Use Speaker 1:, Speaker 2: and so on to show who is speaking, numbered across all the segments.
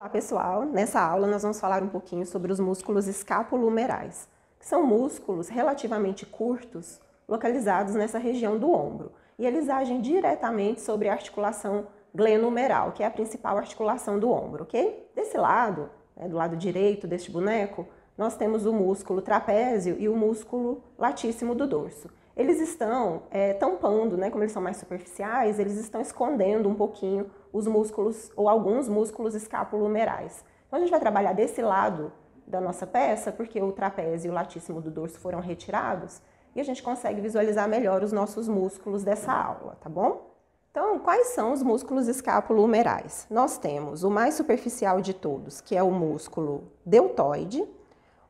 Speaker 1: Olá pessoal, nessa aula nós vamos falar um pouquinho sobre os músculos escapulo-humerais, que são músculos relativamente curtos, localizados nessa região do ombro, e eles agem diretamente sobre a articulação glenohumeral, que é a principal articulação do ombro, ok? Desse lado, do lado direito deste boneco, nós temos o músculo trapézio e o músculo latíssimo do dorso. Eles estão tampando, como eles são mais superficiais, eles estão escondendo um pouquinho os músculos ou alguns músculos escapulo-humerais. Então a gente vai trabalhar desse lado da nossa peça, porque o trapézio e o latíssimo do dorso foram retirados, e a gente consegue visualizar melhor os nossos músculos dessa aula, tá bom? Então, quais são os músculos escapulo-humerais? Nós temos o mais superficial de todos, que é o músculo deltoide,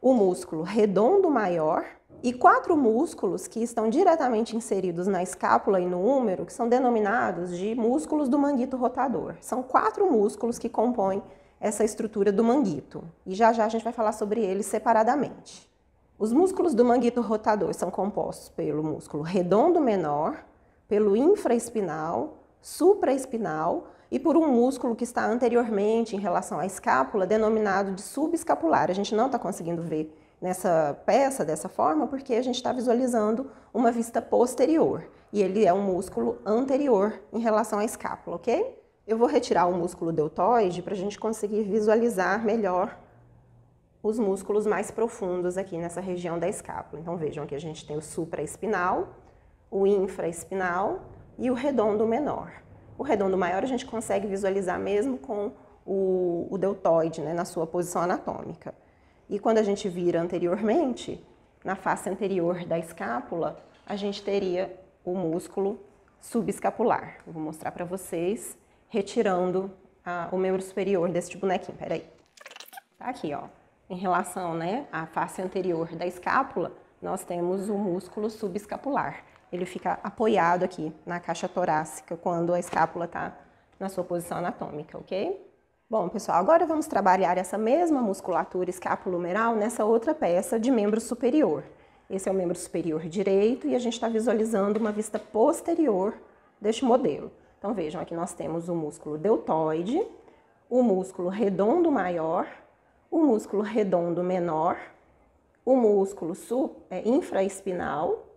Speaker 1: o músculo redondo maior, e 4 músculos que estão diretamente inseridos na escápula e no húmero, que são denominados de músculos do manguito rotador. São 4 músculos que compõem essa estrutura do manguito, e já já a gente vai falar sobre eles separadamente. Os músculos do manguito rotador são compostos pelo músculo redondo menor, pelo infraespinal, supraespinal e por um músculo que está anteriormente em relação à escápula, denominado de subescapular. A gente não está conseguindo ver nessa peça dessa forma porque a gente está visualizando uma vista posterior e ele é um músculo anterior em relação à escápula, ok? Eu vou retirar o músculo deltoide para a gente conseguir visualizar melhor os músculos mais profundos aqui nessa região da escápula. Então vejam que a gente tem o supraespinal, o infraespinal e o redondo menor. O redondo maior a gente consegue visualizar mesmo com o deltoide, na sua posição anatômica. E quando a gente vira anteriormente, na face anterior da escápula, a gente teria o músculo subescapular. Eu vou mostrar para vocês, retirando o membro superior deste bonequinho. Peraí. Tá aqui, ó. Em relação, à face anterior da escápula, nós temos o músculo subescapular. Ele fica apoiado aqui na caixa torácica quando a escápula está na sua posição anatômica, ok? Bom, pessoal, agora vamos trabalhar essa mesma musculatura escapulo-humeral nessa outra peça de membro superior. Esse é o membro superior direito e a gente está visualizando uma vista posterior deste modelo. Então vejam, aqui nós temos o músculo deltoide, o músculo redondo maior, o músculo redondo menor, o músculo infraespinal,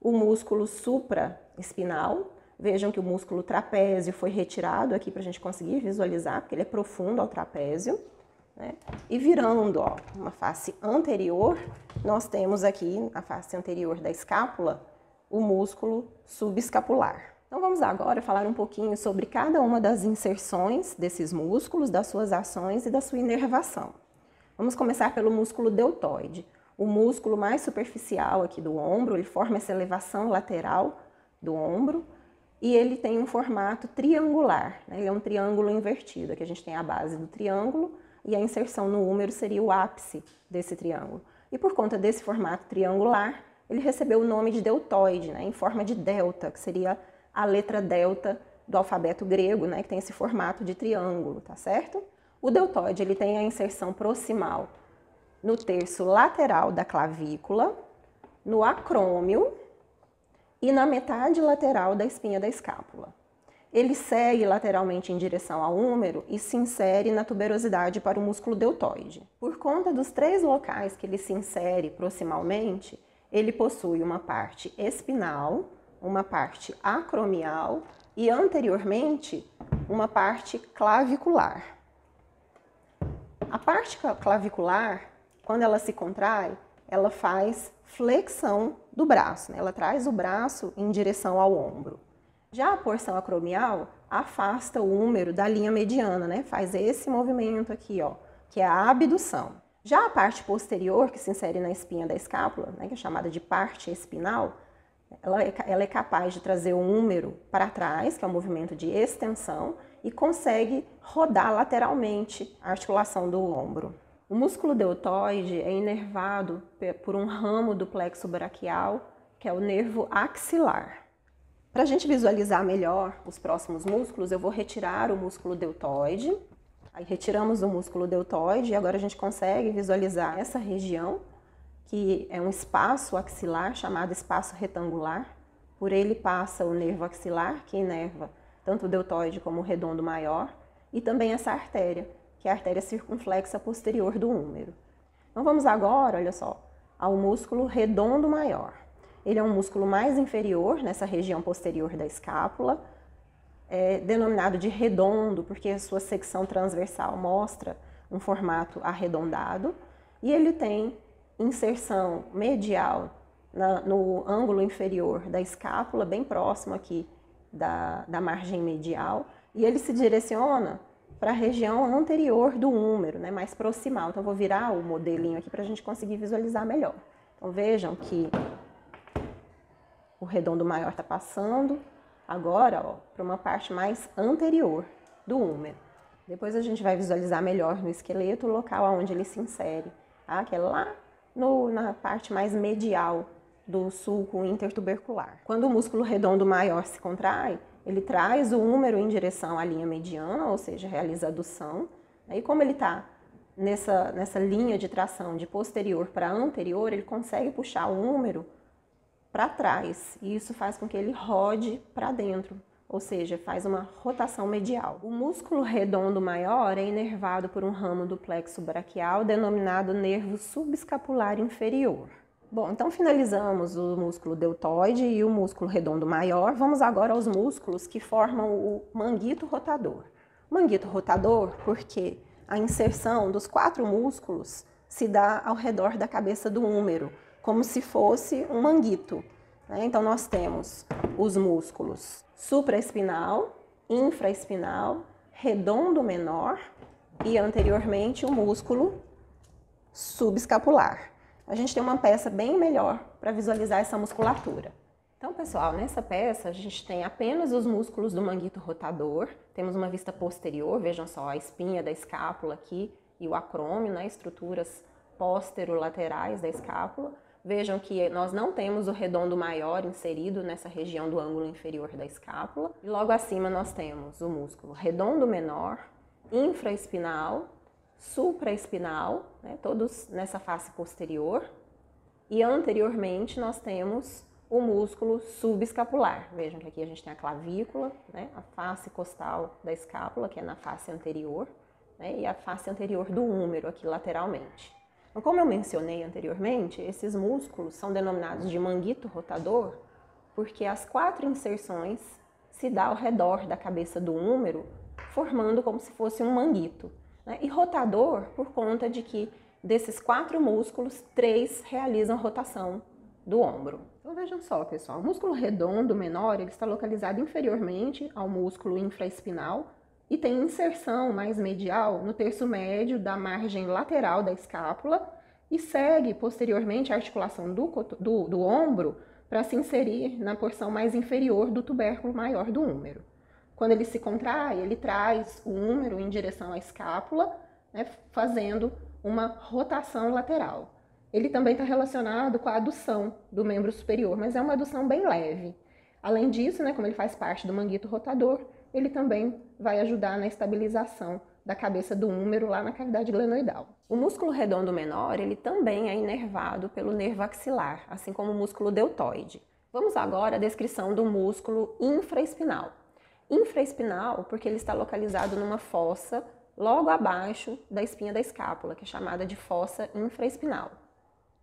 Speaker 1: o músculo supraespinal. Vejam que o músculo trapézio foi retirado aqui para a gente conseguir visualizar, porque ele é profundo ao trapézio, E virando, uma face anterior, nós temos aqui, na face anterior da escápula, o músculo subescapular. Então vamos agora falar um pouquinho sobre cada uma das inserções desses músculos, das suas ações e da sua inervação. Vamos começar pelo músculo deltoide. O músculo mais superficial aqui do ombro, ele forma essa elevação lateral do ombro, e ele tem um formato triangular, Ele é um triângulo invertido. Aqui a gente tem a base do triângulo e a inserção no húmero seria o ápice desse triângulo. E por conta desse formato triangular, ele recebeu o nome de deltoide, em forma de delta, que seria a letra delta do alfabeto grego, que tem esse formato de triângulo, tá certo? O deltoide, ele tem a inserção proximal no terço lateral da clavícula, no acrômio e na metade lateral da espinha da escápula. Ele segue lateralmente em direção ao húmero e se insere na tuberosidade para o músculo deltoide. Por conta dos 3 locais que ele se insere proximalmente, ele possui uma parte espinal, uma parte acromial e, anteriormente, uma parte clavicular. A parte clavicular, quando ela se contrai, ela faz flexão do braço, Ela traz o braço em direção ao ombro. Já a porção acromial afasta o húmero da linha mediana, Faz esse movimento aqui, que é a abdução. Já a parte posterior, que se insere na espinha da escápula, que é chamada de parte espinal, ela é capaz de trazer o húmero para trás, que é um movimento de extensão, e consegue rodar lateralmente a articulação do ombro. O músculo deltoide é inervado por um ramo do plexo braquial, que é o nervo axilar. Para a gente visualizar melhor os próximos músculos, eu vou retirar o músculo deltoide. Aí retiramos o músculo deltoide e agora a gente consegue visualizar essa região, que é um espaço axilar chamado espaço retangular. Por ele passa o nervo axilar, que inerva tanto o deltoide como o redondo maior, e também essa artéria, que que é a artéria circunflexa posterior do húmero. Então vamos agora, olha só, ao músculo redondo maior. Ele é um músculo mais inferior nessa região posterior da escápula, denominado de redondo, porque a sua secção transversal mostra um formato arredondado, e ele tem inserção medial no ângulo inferior da escápula, bem próximo aqui da margem medial, e ele se direciona para a região anterior do húmero, né, mais proximal. Então, eu vou virar o modelinho aqui para a gente conseguir visualizar melhor. Então, vejam que o redondo maior está passando agora para uma parte mais anterior do húmero. Depois a gente vai visualizar melhor no esqueleto o local onde ele se insere, tá? Que é lá na parte mais medial do sulco intertubercular. Quando o músculo redondo maior se contrai, ele traz o húmero em direção à linha mediana, ou seja, realiza a adução. E como ele está nessa linha de tração de posterior para anterior, ele consegue puxar o húmero para trás, e isso faz com que ele rode para dentro, ou seja, faz uma rotação medial. O músculo redondo maior é inervado por um ramo do plexo braquial denominado nervo subescapular inferior. Bom, então finalizamos o músculo deltoide e o músculo redondo maior. Vamos agora aos músculos que formam o manguito rotador. Manguito rotador porque a inserção dos 4 músculos se dá ao redor da cabeça do húmero, como se fosse um manguito, né? Então, nós temos os músculos supraespinal, infraespinal, redondo menor e, anteriormente, o músculo subescapular. A gente tem uma peça bem melhor para visualizar essa musculatura. Então, pessoal, nessa peça a gente tem apenas os músculos do manguito rotador, temos uma vista posterior, vejam só a espinha da escápula aqui e o acrômio, né, estruturas posterolaterais da escápula. Vejam que nós não temos o redondo maior inserido nessa região do ângulo inferior da escápula. E logo acima nós temos o músculo redondo menor, infraespinal, supraespinal, né, todos nessa face posterior. E anteriormente nós temos o músculo subescapular. Vejam que aqui a gente tem a clavícula, né, a face costal da escápula, que é na face anterior, né, e a face anterior do húmero aqui lateralmente. Então, como eu mencionei anteriormente, esses músculos são denominados de manguito rotador porque as 4 inserções se dão ao redor da cabeça do húmero, formando como se fosse um manguito, né? E rotador por conta de que desses 4 músculos, 3 realizam rotação do ombro. Então vejam só, pessoal, o músculo redondo menor ele está localizado inferiormente ao músculo infraespinal e tem inserção mais medial no terço médio da margem lateral da escápula e segue posteriormente a articulação do ombro para se inserir na porção mais inferior do tubérculo maior do húmero. Quando ele se contrai, ele traz o húmero em direção à escápula, né, fazendo uma rotação lateral. Ele também está relacionado com a adução do membro superior, mas é uma adução bem leve. Além disso, né, como ele faz parte do manguito rotador, ele também vai ajudar na estabilização da cabeça do húmero lá na cavidade glenoidal. O músculo redondo menor, ele também é inervado pelo nervo axilar, assim como o músculo deltoide. Vamos agora à descrição do músculo infraespinal. Infraespinal porque ele está localizado numa fossa logo abaixo da espinha da escápula, que é chamada de fossa infraespinal.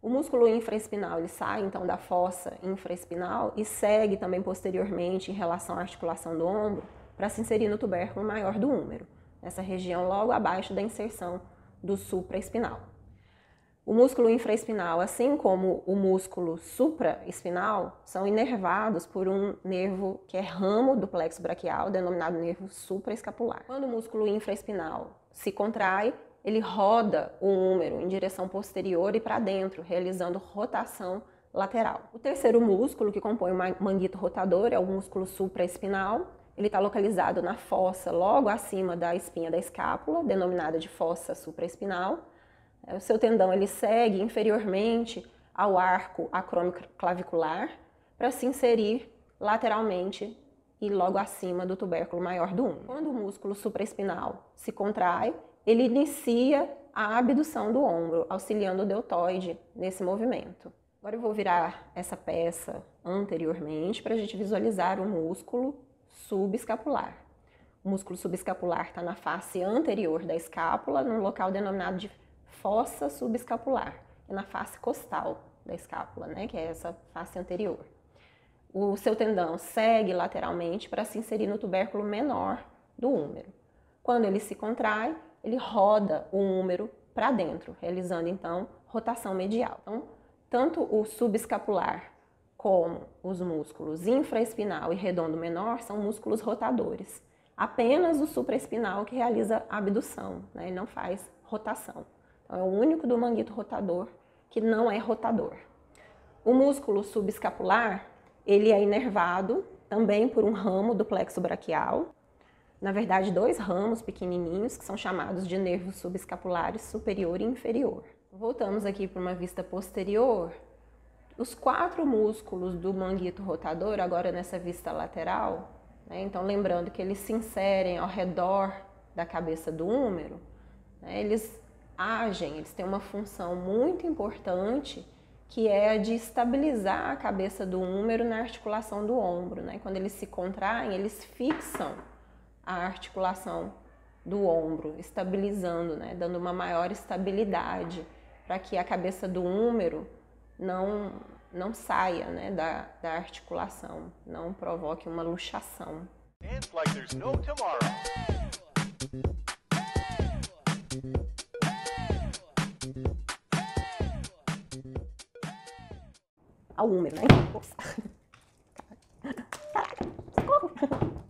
Speaker 1: O músculo infraespinal ele sai então da fossa infraespinal e segue também posteriormente em relação à articulação do ombro para se inserir no tubérculo maior do húmero, nessa região logo abaixo da inserção do supraespinal. O músculo infraespinal, assim como o músculo supraespinal, são inervados por um nervo que é ramo do plexo braquial, denominado nervo supraescapular. Quando o músculo infraespinal se contrai, ele roda o húmero em direção posterior e para dentro, realizando rotação lateral. O terceiro músculo que compõe o manguito rotador é o músculo supraespinal. Ele está localizado na fossa logo acima da espinha da escápula, denominada de fossa supraespinal. O seu tendão ele segue inferiormente ao arco acromio-clavicular para se inserir lateralmente e logo acima do tubérculo maior do húmero. Quando o músculo supraespinal se contrai, ele inicia a abdução do ombro, auxiliando o deltoide nesse movimento. Agora eu vou virar essa peça anteriormente para a gente visualizar o músculo subescapular. O músculo subescapular está na face anterior da escápula, num local denominado de fossa subescapular, é na face costal da escápula, né, que é essa face anterior. O seu tendão segue lateralmente para se inserir no tubérculo menor do húmero. Quando ele se contrai, ele roda o húmero para dentro, realizando então rotação medial. Então, tanto o subescapular como os músculos infraespinal e redondo menor são músculos rotadores. Apenas o supraespinal que realiza abdução, né, e não faz rotação. Então, é o único do manguito rotador que não é rotador. O músculo subescapular, ele é inervado também por um ramo do plexo braquial. Na verdade, 2 ramos pequenininhos que são chamados de nervos subescapulares superior e inferior. Voltamos aqui para uma vista posterior. Os 4 músculos do manguito rotador, agora nessa vista lateral, né, então lembrando que eles se inserem ao redor da cabeça do húmero, né, eles têm uma função muito importante, que é a de estabilizar a cabeça do húmero na articulação do ombro, né? Quando eles se contraem, eles fixam a articulação do ombro, estabilizando, né? Dando uma maior estabilidade para que a cabeça do húmero não saia, né, da articulação, não provoque uma luxação. Ao húmero, né? Caraca, socorro!